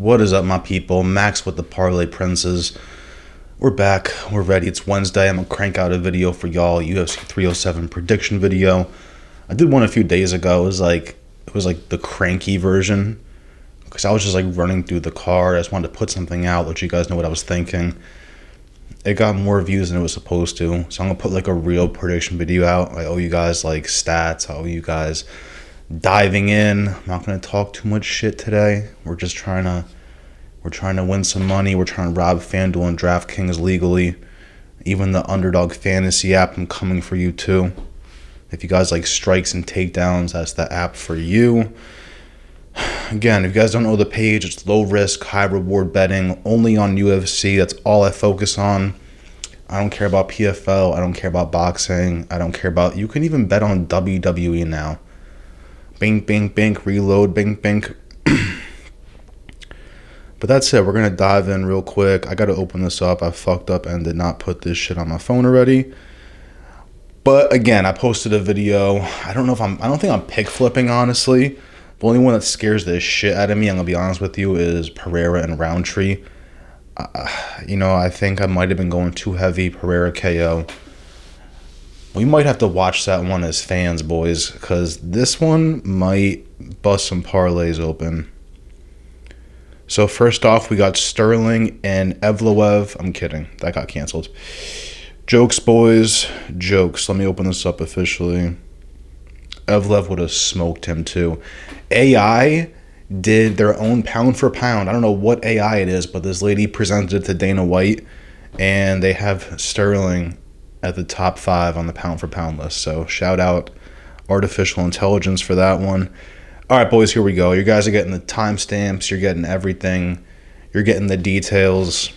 What is up, my people? Max with the Parlay Princes. We're back. We're ready. It's Wednesday. I'm going to crank out a video for y'all. UFC 307 prediction video. I did one a few days ago. It was like the cranky version. Because I was just like running through the car. I just wanted to put something out, let you guys know what I was thinking. It got more views than it was supposed to. So I'm going to put like a real prediction video out. I owe you guys like stats. I owe you guys diving in. I'm not going to talk too much shit today. We're trying to win some money. We're trying to rob FanDuel and DraftKings legally. Even the Underdog Fantasy app, I'm coming for you too. If you guys like strikes and takedowns, that's the app for you. Again, if you guys don't know the page, it's low risk, high reward betting, only on UFC. That's all I focus on. I don't care about PFL. I don't care about boxing. I don't care about... You can even bet on WWE now. Bink, bink, bink, reload, bink, bink. But that's it. We're going to dive in real quick. I got to open this up. I fucked up and did not put this shit on my phone already. But again, I posted a video. I don't think I'm pick flipping, honestly. The only one that scares the shit out of me, I'm going to be honest with you, is Pereira and Rountree. I think I might have been going too heavy. Pereira KO. We might have to watch that one as fans, boys, because this one might bust some parlays open. So first off, we got Sterling and Evloev. I'm kidding. That got canceled. Jokes, boys. Jokes. Let me open this up officially. Evloev would have smoked him too. AI did their own pound for pound. I don't know what AI it is, but this lady presented it to Dana White, and they have Sterling at the top 5 on the pound for pound list. So shout out artificial intelligence for that one. All right, boys, here we go. You guys are getting the timestamps. You're getting everything. You're getting the details.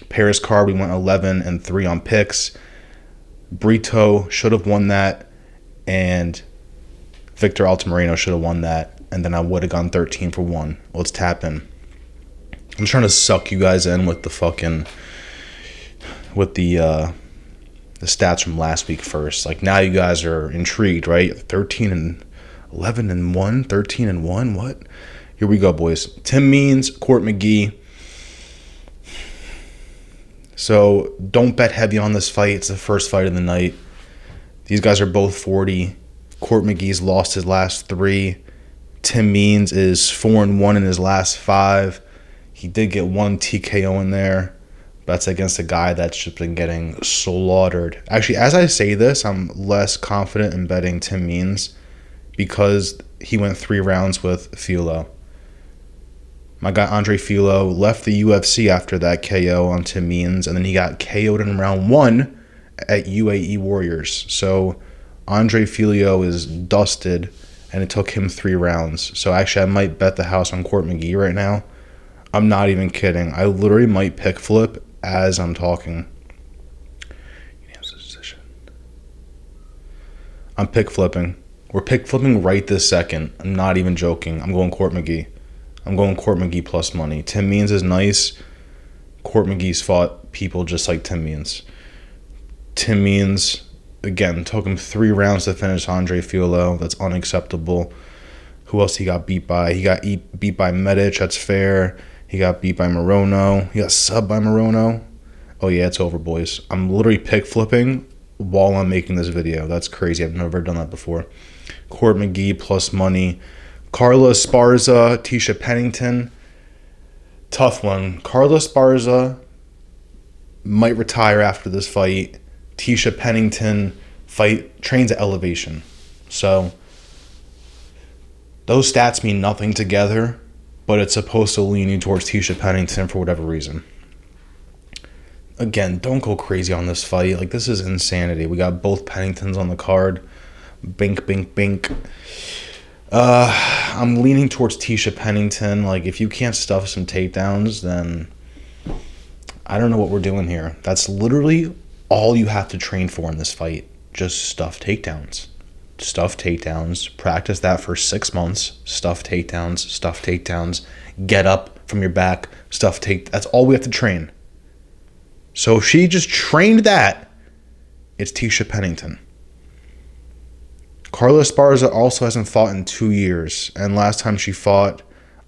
Paris card, we went 11-3 on picks. Brito should have won that, and Victor Altamirano should have won that, and then I would have gone 13 for 1. Let's tap in. I'm trying to suck you guys in with the stats from last week first. Like, now you guys are intrigued, right? 11-1, 13-1. What? Here we go, boys. Tim Means, Court McGee. So don't bet heavy on this fight. It's the first fight of the night. These guys are both 40. Court McGee's lost his last 3. Tim Means is 4-1 in his last 5. He did get 1 TKO in there. That's against a guy that's just been getting slaughtered. Actually, as I say this, I'm less confident in betting Tim Means because he went 3 rounds with Filo. My guy Andre Filo left the UFC after that KO on Tim Means, and then he got KO'd in round 1 at UAE Warriors. So Andre Filo is dusted, and it took him 3 rounds. So actually, I might bet the house on Court McGee right now. I'm not even kidding. I literally might pick flip as I'm talking. I'm pick flipping. We're pick flipping right this second. I'm not even joking. I'm going Court McGee. I'm going Court McGee plus money. Tim Means is nice. Court McGee's fought people just like Tim Means. Tim Means, again, took him 3 rounds to finish Andre Filo. That's unacceptable. Who else he got beat by? He got beat by Medic. That's fair. He got beat by Morono. He got subbed by Morono. Oh, yeah, it's over, boys. I'm literally pick flipping while I'm making this video. That's crazy. I've never done that before. Court McGee plus money. Carla, Esparza, Tecia, Pennington. Tough one. Carla, Esparza might retire after this fight. Tecia, Pennington trains at elevation. So those stats mean nothing together, but it's supposed to lean you towards Tecia Pennington for whatever reason. Again, don't go crazy on this fight. Like, this is insanity. We got both Penningtons on the card. Bink, bink, bink. I'm leaning towards Tecia Pennington. Like, if you can't stuff some takedowns, then I don't know what we're doing here. That's literally all you have to train for in this fight. Just stuff takedowns. Stuff takedowns. Practice that for 6 months. Stuff takedowns. Get up from your back. That's all we have to train. So if she just trained that, it's Tecia Pennington. Carla Esparza also hasn't fought in 2 years. And last time she fought,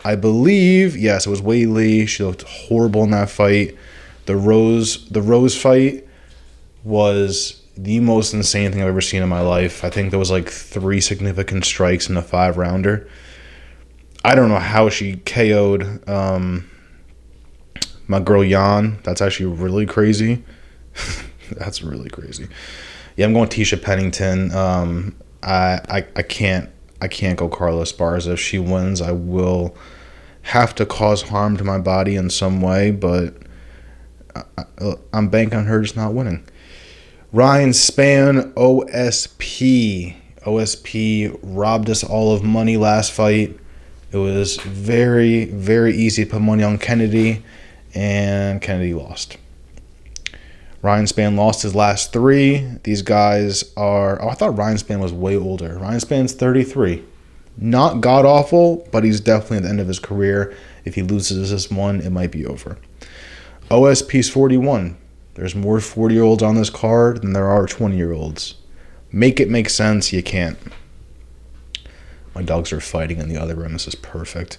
I believe, yes, it was Wei Li. She looked horrible in that fight. The Rose fight was the most insane thing I've ever seen in my life. I think there was like 3 significant strikes in a 5-rounder. I don't know how she KO'd my girl Jan. That's actually really crazy. That's really crazy. Yeah, I'm going Tecia Pennington. I can't go Carla Esparza. If she wins, I will have to cause harm to my body in some way, but I'm banking on her just not winning. Ryan Spann, OSP. OSP robbed us all of money last fight. It was very, very easy to put money on Kennedy, and Kennedy lost. Ryan Spann lost his last 3. These guys are... Oh, I thought Ryan Spann was way older. Ryan Spann's 33. Not god-awful, but he's definitely at the end of his career. If he loses this one, it might be over. OSP's 41. There's more 40-year-olds on this card than there are 20-year-olds. Make it make sense. You can't. My dogs are fighting in the other room. This is perfect.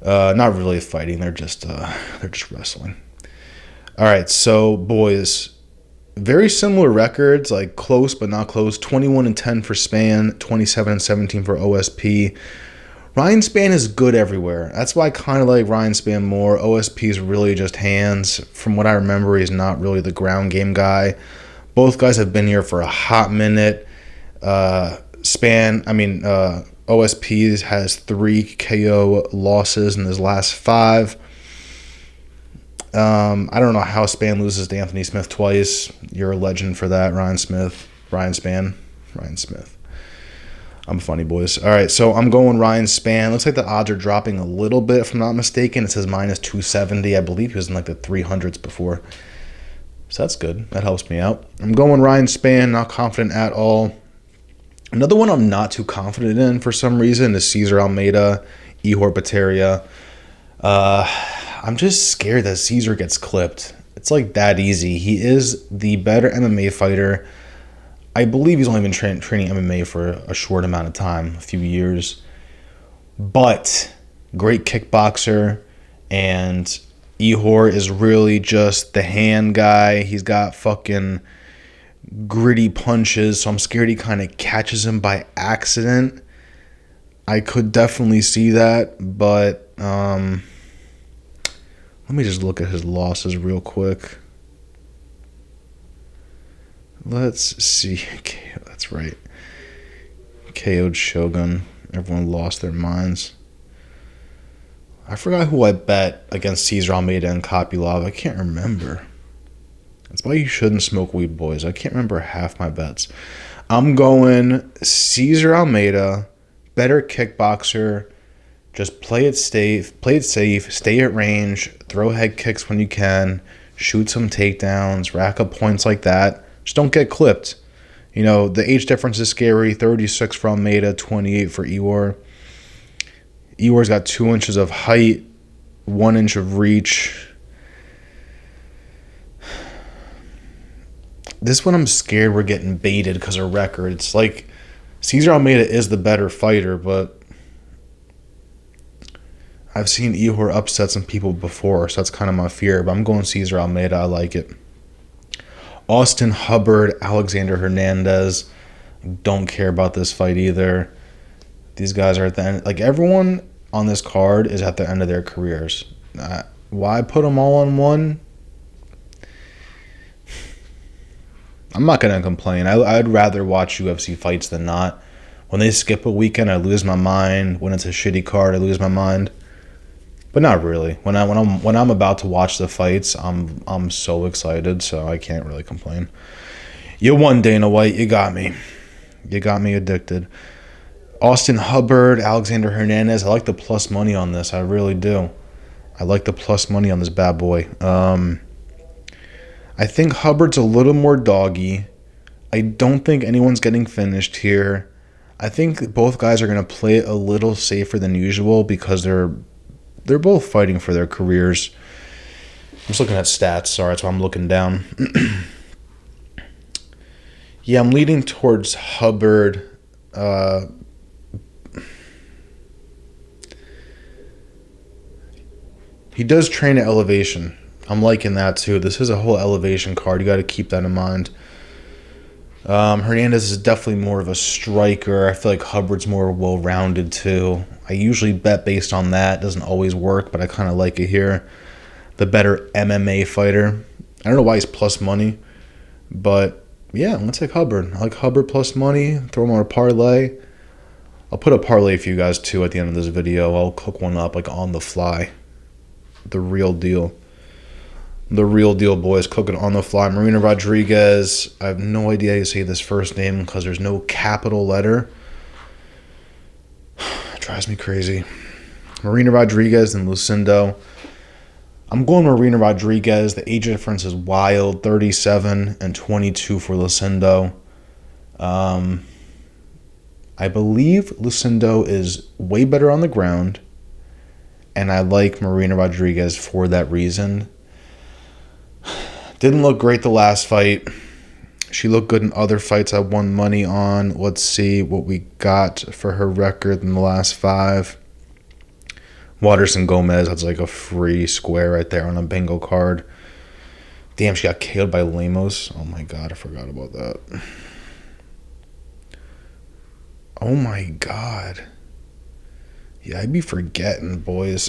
Not really fighting. They're just wrestling. All right, so boys, very similar records, like close but not close. 21-10 for Spann, 27-17 for OSP. Ryan Spann is good everywhere. That's why I kind of like Ryan Spann more. OSP is really just hands. From what I remember, he's not really the ground game guy. Both guys have been here for a hot minute. OSP has 3 KO losses in his last 5. I don't know how Spann loses to Anthony Smith twice. You're a legend for that, Ryan Spann. I'm funny, boys. All right, so I'm going Ryan Spann. Looks like the odds are dropping a little bit, if I'm not mistaken. It says minus 270. I believe he was in like the 300s before. So that's good. That helps me out. I'm going Ryan Spann, not confident at all. Another one I'm not too confident in for some reason is César Almeida, Ihor Potieria. I'm just scared that César gets clipped. It's like that easy. He is the better MMA fighter. I believe he's only been training MMA for a short amount of time, a few years. But great kickboxer, and Ihor is really just the hand guy. He's got fucking gritty punches, so I'm scared he kind of catches him by accident. I could definitely see that, but let me just look at his losses real quick. Let's see. That's right. KO'd Shogun. Everyone lost their minds. I forgot who I bet against César Almeida and Kopylov. I can't remember. That's why you shouldn't smoke weed, boys. I can't remember half my bets. I'm going César Almeida, better kickboxer. Just play it safe, stay at range, throw head kicks when you can, shoot some takedowns, rack up points like that. Just don't get clipped. You know, the age difference is scary. 36 for Almeida, 28 for Ihor. Ihor's got 2 inches of height, 1 inch of reach. This one I'm scared we're getting baited because of records. Like, César Almeida is the better fighter, but I've seen Ihor upset some people before, so that's kind of my fear. But I'm going César Almeida. I like it. Austin Hubbard, Alexander Hernandez. Don't care about this fight either. These guys are at the end. Like, everyone on this card is at the end of their careers. Why put them all on one? I'm not going to complain. I'd rather watch UFC fights than not. When they skip a weekend, I lose my mind. When it's a shitty card, I lose my mind. But not really. When I'm about to watch the fights, I'm so excited, so I can't really complain. You won, Dana White. You got me. You got me addicted. Austin Hubbard, Alexander Hernandez. I like the plus money on this. I really do. I like the plus money on this bad boy. I think Hubbard's a little more doggy. I don't think anyone's getting finished here. I think both guys are going to play it a little safer than usual because they're both fighting for their careers. I'm just looking at stats. Sorry, that's why I'm looking down. Yeah, I'm leaning towards Hubbard. He does train at elevation. I'm liking that too. This is a whole elevation card. You got to keep that in mind. Hernandez is definitely more of a striker. I feel like Hubbard's more well-rounded too. I usually bet based on that. It doesn't always work, but I kind of like it here. The better MMA fighter. I don't know why he's plus money, but yeah, I'm going to take Hubbard. I like Hubbard plus money. Throw him on a parlay. I'll put a parlay for you guys too at the end of this video. I'll cook one up like on the fly. The real deal. The real deal, boys. Cooking on the fly. Marina Rodriguez. I have no idea how you say this first name because there's no capital letter. It drives me crazy. Marina Rodriguez and Lucindo. I'm going Marina Rodriguez. The age difference is wild. 37 and 22 for Lucindo. I believe Lucindo is way better on the ground. And I like Marina Rodriguez for that reason. Didn't look great the last fight. She looked good in other fights I won money on. Let's see what we got for her record in the last 5. Waterson Gomez, that's like a free square right there on a bingo card. Damn, she got KO'd by Lemos. Oh my god, I forgot about that. Oh my god. Yeah, I'd be forgetting, boys.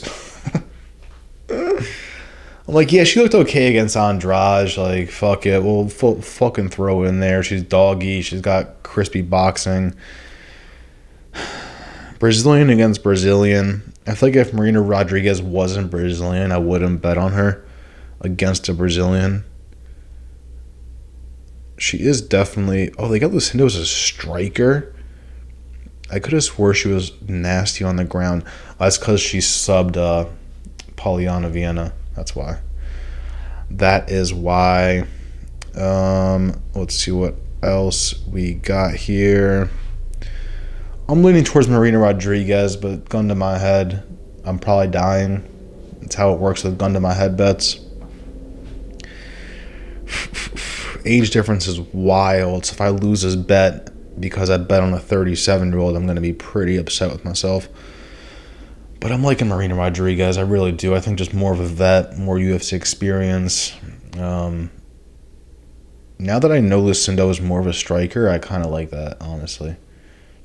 I'm like, yeah, she looked okay against Andrade. Like, fuck it. We'll fucking throw it in there. She's doggy. She's got crispy boxing. Brazilian against Brazilian. I feel like if Marina Rodriguez wasn't Brazilian, I wouldn't bet on her against a Brazilian. She is definitely... Oh, they got Lucindo as a striker. I could have swore she was nasty on the ground. That's because she subbed Polyana Vienna. That's why. That is why. Let's see what else we got here. I'm leaning towards Marina Rodriguez, but gun to my head, I'm probably dying. That's how it works with gun to my head bets. Age difference is wild. So if I lose this bet because I bet on a 37-year-old, I'm going to be pretty upset with myself. But I'm liking Marina Rodriguez. I really do. I think just more of a vet, more UFC experience. Now that I know Lucindo is more of a striker, I kind of like that, honestly.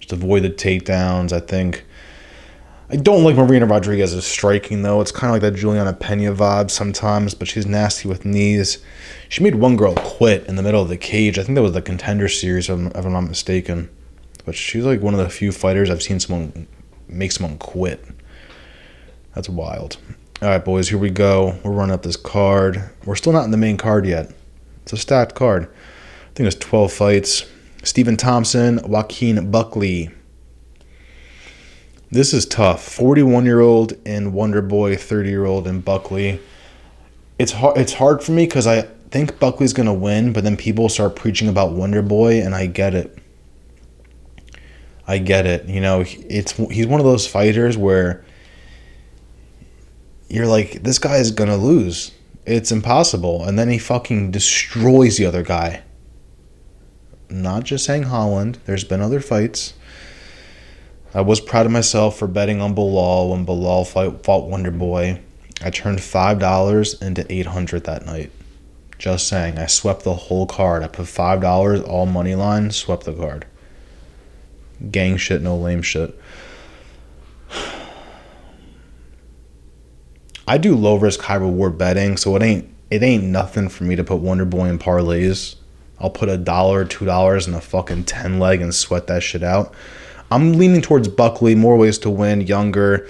Just avoid the takedowns. I don't like Marina Rodriguez's striking, though. It's kind of like that Juliana Pena vibe sometimes, but she's nasty with knees. She made one girl quit in the middle of the cage. I think that was the Contender Series, if I'm not mistaken. But she's like one of the few fighters I've seen someone make someone quit. That's wild. All right, boys, here we go. We're running up this card. We're still not in the main card yet. It's a stacked card. I think it's 12 fights. Stephen Thompson, Joaquin Buckley. This is tough. 41-year-old in Wonderboy, 30-year-old in Buckley. It's hard for me because I think Buckley's going to win, but then people start preaching about Wonderboy, and I get it. You know, he's one of those fighters where you're like, this guy is going to lose. It's impossible. And then he fucking destroys the other guy. Not just saying Holland. There's been other fights. I was proud of myself for betting on Bilal when Bilal fought Wonderboy. I turned $5 into $800 that night. Just saying. I swept the whole card. I put $5, all money line, swept the card. Gang shit, no lame shit. I do low risk, high reward betting, so it ain't nothing for me to put Wonderboy in parlays. I'll put $1, $2 in a fucking 10 leg and sweat that shit out. I'm leaning towards Buckley, more ways to win, younger,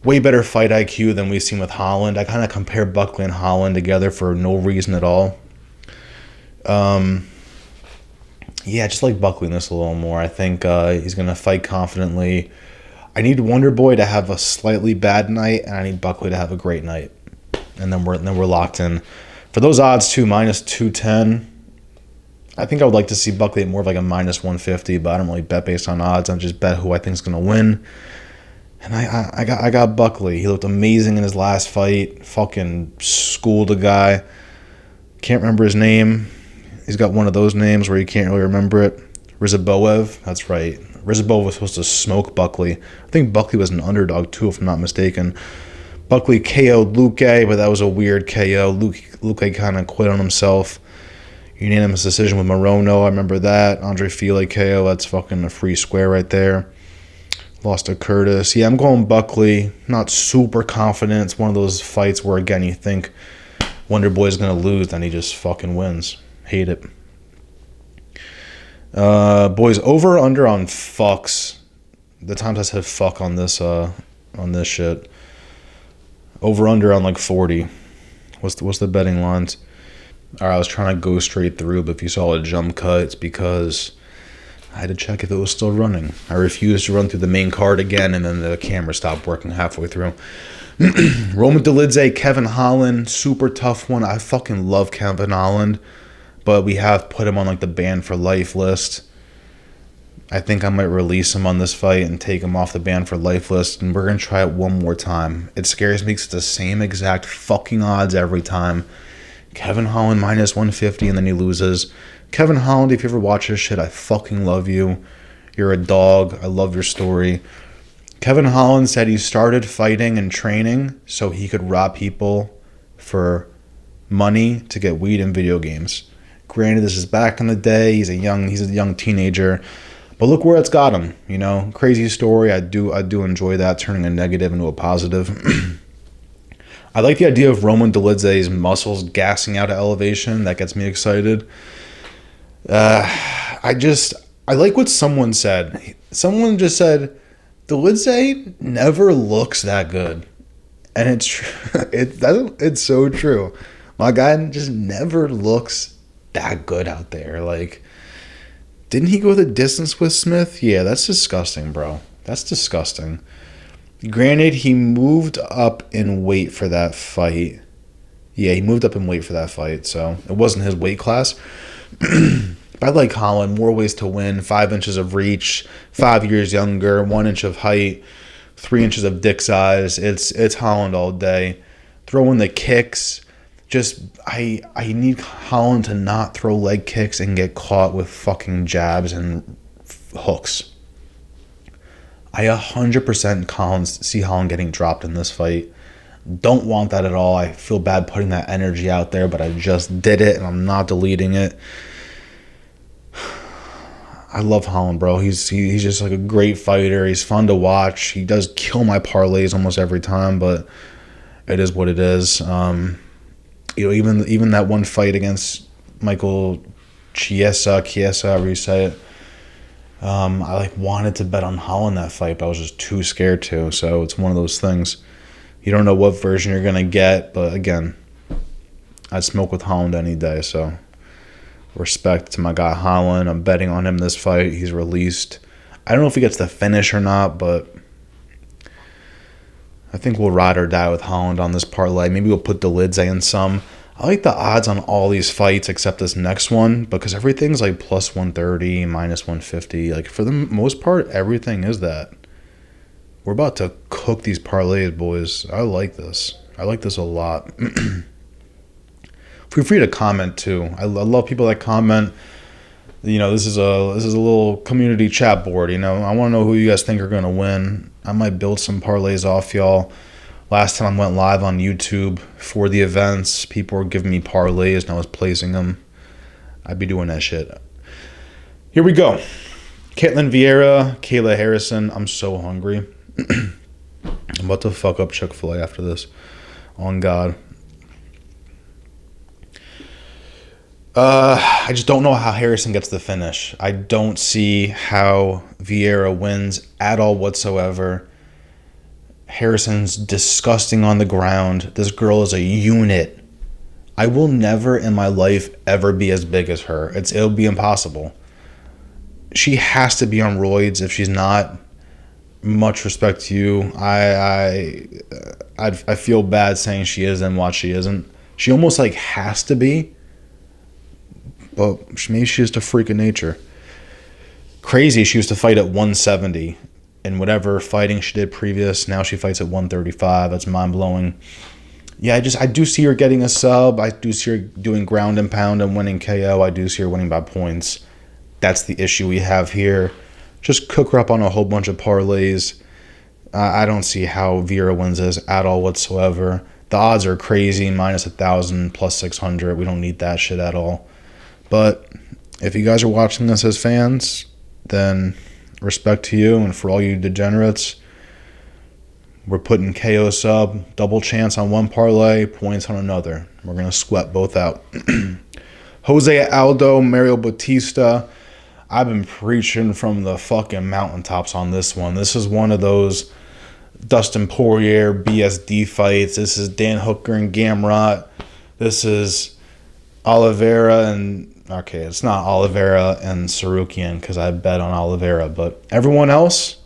way better fight IQ than we've seen with Holland. I kind of compare Buckley and Holland together for no reason at all. Yeah, just like Buckley in this a little more. I think he's going to fight confidently. I need Wonderboy to have a slightly bad night, and I need Buckley to have a great night. And then we're locked in. For those odds too, minus 210. I think I would like to see Buckley at more of like a minus 150, but I don't really bet based on odds. I just bet who I think is going to win. And I got Buckley. He looked amazing in his last fight. Fucking schooled a guy. Can't remember his name. He's got one of those names where you can't really remember it. Rizaboev. That's right. Rizaboev was supposed to smoke Buckley. I think Buckley was an underdog too, if I'm not mistaken. Buckley KO'd Luque, but that was a weird KO. Luque kind of quit on himself. Unanimous decision with Morono. I remember that. Andre Fili KO. That's fucking a free square right there. Lost to Curtis. Yeah, I'm going Buckley. Not super confident. It's one of those fights where, again, you think Wonder Boy's going to lose, then he just fucking wins. Hate it. Boys, over or under on fucks. The times I said fuck on this shit. Over under on like 40. What's the betting lines? Alright, I was trying to go straight through, but if you saw a jump cut, it's because I had to check if it was still running. I refused to run through the main card again, and then the camera stopped working halfway through. Roman Dolidze, Kevin Holland, super tough one. I fucking love Kevin Holland, but we have put him on like the ban for life list. I think I might release him on this fight and take him off the ban for life list, and we're going to try it one more time. It scares me because it's the same exact fucking odds every time. Kevin Holland minus 150, and then he loses. Kevin Holland, if you ever watch this shit, I fucking love you. You're a dog. I love your story. Kevin Holland said he started fighting and training so he could rob people for money to get weed and video games. Granted, this is back in the day. He's a young teenager. But look where it's got him, you know. Crazy story. I do enjoy that, turning a negative into a positive. I like the idea of Roman Dolidze's muscles gassing out at elevation. That gets me excited. I like what someone said. Someone just said, Dolidze never looks that good. And it's true. It's so true. My guy just never looks that good out there. Like, didn't he go the distance with Smith? Yeah, that's disgusting, bro. That's disgusting. Granted, he moved up in weight for that fight. Yeah, he moved up in weight for that fight, so it wasn't his weight class. But I like Holland. More ways to win. 5 inches of reach, 5 years younger, 1 inch of height, 3 inches of dick size. It's Holland all day. Throw in the kicks. Just, I need Holland to not throw leg kicks and get caught with fucking jabs and hooks. I 100% see Holland getting dropped in this fight. Don't want that at all. I feel bad putting that energy out there, but I just did it, and I'm not deleting it. I love Holland, bro. He's just like a great fighter. He's fun to watch. He does kill my parlays almost every time, but it is what it is. You know, even that one fight against Michael Chiesa, however you say it, I like wanted to bet on Holland that fight, but I was just too scared to. So it's one of those things. You don't know what version you're gonna get, but again, I'd smoke with Holland any day. So respect to my guy Holland. I'm betting on him this fight. He's released. I don't know if he gets the finish or not, but I think we'll ride or die with Holland on this parlay. Maybe we'll put Dolidze in some. I like the odds on all these fights except this next one because everything's like plus 130, minus 150. Like for the most part, everything is that. We're about to cook these parlays, boys. I like this. I like this a lot. Feel free to comment too. I love people that comment. You know, this is a little community chat board. You know, I want to know who you guys think are gonna win. I might build some parlays off y'all. Last time I went live on YouTube for the events, people were giving me parlays and I was placing them. I'd be doing that shit. Here we go. Ketlen Vieira, Kayla Harrison. I'm so hungry. I'm about to fuck up Chick-fil-A after this. On God. I just don't know how Harrison gets the finish. I don't see how Vieira wins at all whatsoever. Harrison's disgusting on the ground. This girl is a unit. I will never in my life ever be as big as her. It'll be impossible. She has to be on roids. If she's not, much respect to you. I feel bad saying she is and what she isn't. She almost like has to be. But maybe she's just a freak of nature. Crazy, she used to fight at 170. And whatever fighting she did previous, now she fights at 135. That's mind-blowing. Yeah, I do see her getting a sub. I do see her doing ground and pound and winning KO. I do see her winning by points. That's the issue we have here. Just cook her up on a whole bunch of parlays. I don't see how Vieira wins this at all whatsoever. The odds are crazy, minus 1,000, plus 600. We don't need that shit at all. But if you guys are watching this as fans, then respect to you. And for all you degenerates, we're putting KO sub, double chance on one parlay, points on another. We're going to sweat both out. Jose Aldo, Mario Bautista. I've been preaching from the fucking mountaintops on this one. This is one of those Dustin Poirier BSD fights. This is Dan Hooker and Gamrot. This is Oliveira and... Okay, it's not Oliveira and Sarukian because I bet on Oliveira. But everyone else,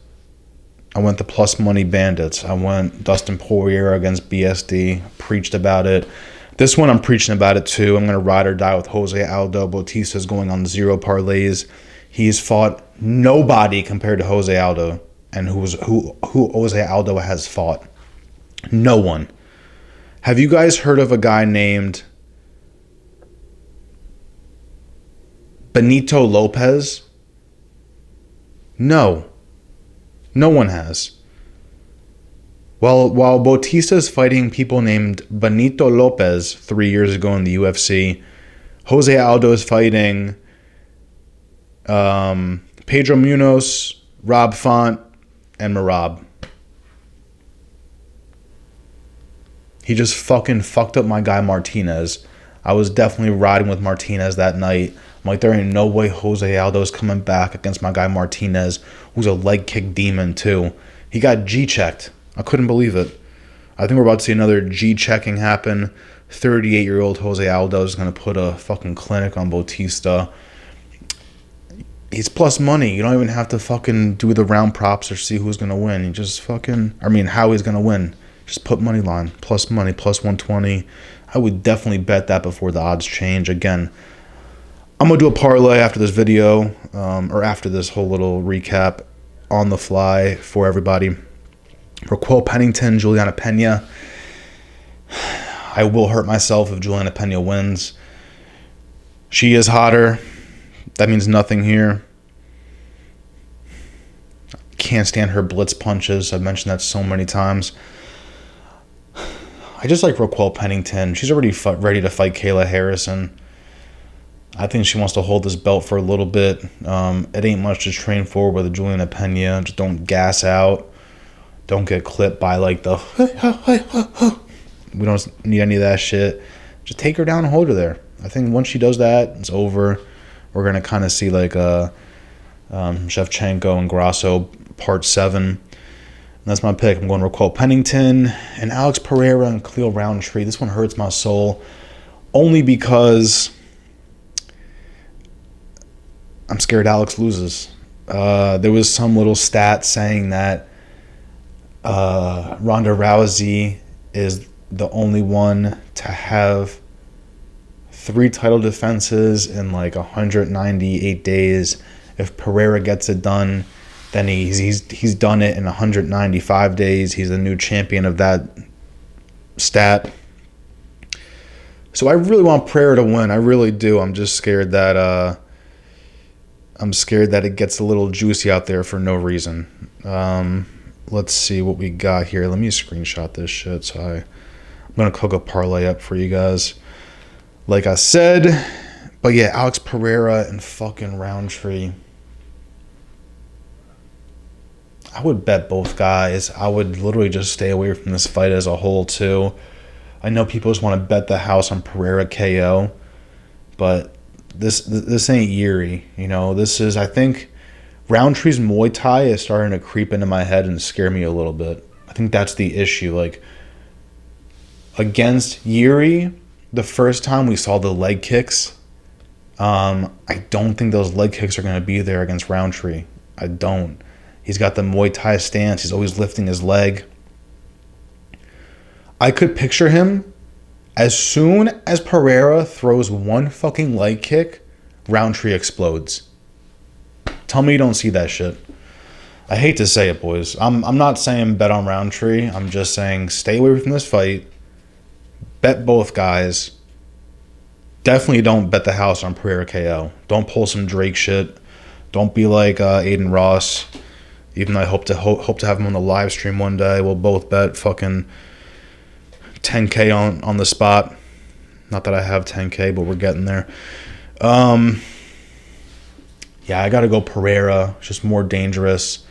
I went the plus money bandits. I went Dustin Poirier against BSD. Preached about it. This one I'm preaching about it too. I'm going to ride or die with Jose Aldo. Bautista's going on 0 parlays. He's fought nobody compared to Jose Aldo. And who Jose Aldo has fought? No one. Have you guys heard of a guy named Benito Lopez? No. No one has. While Bautista's fighting people named Benito Lopez 3 years ago in the UFC, Jose Aldo is fighting Pedro Munoz, Rob Font, and Merab. He just fucking fucked up my guy Martinez. I was definitely riding with Martinez that night. I'm like, there ain't no way Jose Aldo's coming back against my guy Martinez, who's a leg kick demon too. He got G-checked. I couldn't believe it. I think we're about to see another G-checking happen. 38-year-old Jose Aldo is going to put a fucking clinic on Bautista. He's plus money. You don't even have to fucking do the round props or see who's going to win. You just fucking... how he's going to win. Just put money line. Plus money. Plus 120. I would definitely bet that before the odds change. Again, I'm going to do a parlay after this video. Or after this whole little recap on the fly for everybody. Raquel Pennington, Juliana Pena. I will hurt myself if Juliana Pena wins. She is hotter. That means nothing here. Can't stand her blitz punches. I've mentioned that so many times. I just like Raquel Pennington. She's already ready to fight Kayla Harrison. I think she wants to hold this belt for a little bit. It ain't much to train for with Juliana Pena. Just don't gas out. Don't get clipped by like the... We don't need any of that shit. Just take her down and hold her there. I think once she does that, it's over. We're going to kind of see like Shevchenko and Grasso part 7. And that's my pick. I'm going Raquel Pennington and Alex Pereira and Khalil Rountree. This one hurts my soul only because I'm scared Alex loses. There was some little stat saying that Ronda Rousey is the only one to have 3 title defenses in like 198 days. If Pereira gets it done, then he's done it in 195 days. He's the new champion of that stat. So I really want Pereira to win. I really do. I'm just scared that it gets a little juicy out there for no reason. Let's see what we got here. Let me screenshot this shit. So I'm gonna cook a parlay up for you guys. Like I said, but yeah, Alex Pereira and fucking Rountree. I would bet both guys. I would literally just stay away from this fight as a whole too. I know people just want to bet the house on Pereira KO, but this ain't Yuri. You know, this is, I think Rountree's Muay Thai is starting to creep into my head and scare me a little bit. I think that's the issue. Like against Yuri, the first time we saw the leg kicks, I don't think those leg kicks are going to be there against Rountree. I don't. He's got the Muay Thai stance. He's always lifting his leg. I could picture him as soon as Pereira throws one fucking leg kick, Rountree explodes. Tell me you don't see that shit. I hate to say it, boys. I'm not saying bet on Rountree. I'm just saying stay away from this fight. Bet both guys. Definitely don't bet the house on Pereira KO. Don't pull some Drake shit. Don't be like Aiden Ross. Even though I hope to have him on the live stream one day. We'll both bet fucking 10K on the spot. Not that I have 10K, but we're getting there. Yeah, I got to go Pereira. It's just more dangerous.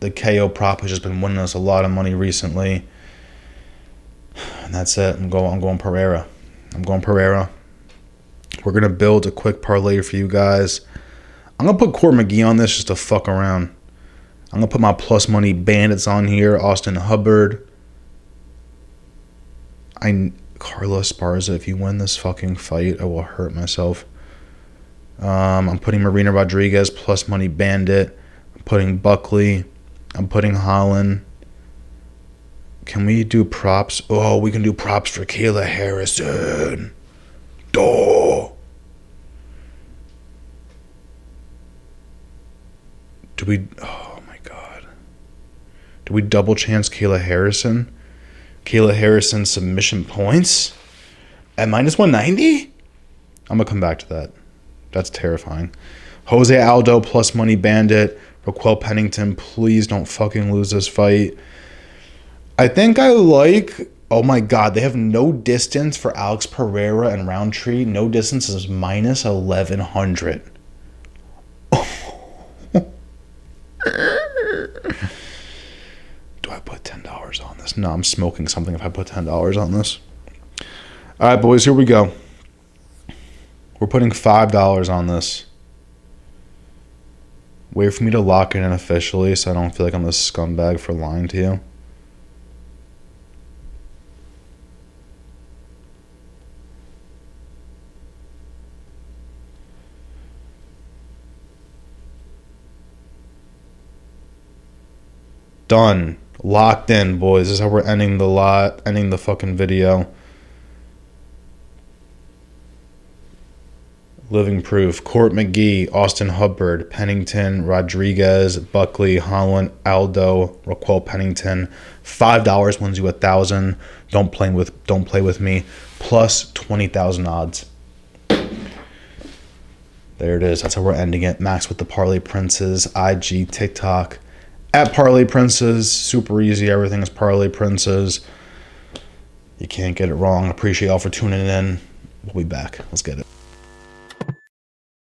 The KO prop has just been winning us a lot of money recently. And that's it. I'm going Pereira. I'm going Pereira. We're going to build a quick parlay for you guys. I'm going to put McGee on this just to fuck around. I'm going to put my plus money bandits on here. Austin Hubbard. Carla Esparza. If you win this fucking fight, I will hurt myself. I'm putting Marina Rodriguez plus money bandit. I'm putting Buckley. I'm putting Holland. Can we do props? Oh, we can do props for Kayla Harrison. Duh. Do we... Oh, my God. Do we double chance Kayla Harrison? Kayla Harrison submission points? At minus 190? I'm going to come back to that. That's terrifying. Jose Aldo plus money bandit. Raquel Pennington, please don't fucking lose this fight. I think I like... Oh, my God. They have no distance for Alex Pereira and Rountree. No distance is minus 1,100. Do I put $10 on this? No, I'm smoking something if I put $10 on this. All right, boys, here we go. We're putting $5 on this. Wait for me to lock it in officially so I don't feel like I'm a scumbag for lying to you. Done. Locked in, boys. This is how we're ending the fucking video. Living proof. Court McGee, Austin Hubbard, Pennington, Rodriguez, Buckley, Holland, Aldo, Raquel Pennington. $5 wins you 1,000. Don't play with me. Plus 20,000 odds. There it is. That's how we're ending it. Max with the Parlay Princes, IG, TikTok. At Parlay Princes, super easy. Everything is Parlay Princes. You can't get it wrong. Appreciate y'all for tuning in. We'll be back. Let's get it.